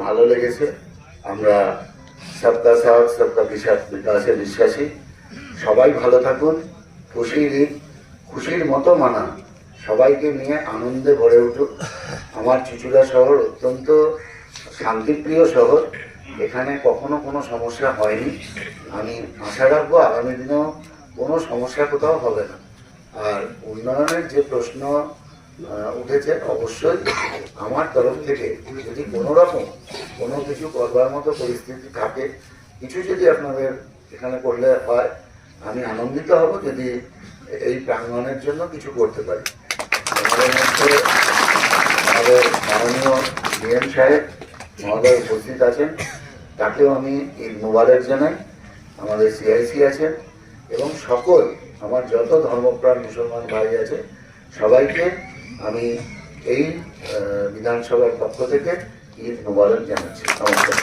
ভালো লেগেছে। আমরা সবকা সাথ সবকা বিকাশে বিশ্বাসী। সবাই ভালো থাকুন, খুশির ঈদ খুশির মতো মানান, সবাইকে নিয়ে আনন্দে ভরে উঠুক। আমার চুঁচুড়া শহর অত্যন্ত শান্তিপ্রিয় শহর, এখানে কখনো কোনো সমস্যা হয়নি। আমি আশা রাখবো আগামী দিনেও কোনো সমস্যা কোথাও হবে না। আর উন্নয়নের যে প্রশ্ন উঠেছে, অবশ্যই আমার তরফ থেকে যদি কোনো রকম কোনো কিছু করবার মতো পরিস্থিতি থাকে, কিছু যদি আপনাদের এখানে করলে হয়, আমি আনন্দিত হব যদি এই প্রাঙ্গণের জন্য কিছু করতে পারি। আমাদের মধ্যে আমাদের মাননীয় ডিএম সাহেব মহোদয় উপস্থিত আছেন, তাকেও আমি ঈদ মোবারক জানাই। আমাদের সিআইসি আছেন এবং সকল আমার যত ধর্মপ্রাণ মুসলমান ভাই আছে সবাইকে আমি এই বিধানসভার পক্ষ থেকে ঈদ মোবারক জানাচ্ছি। নমস্কার।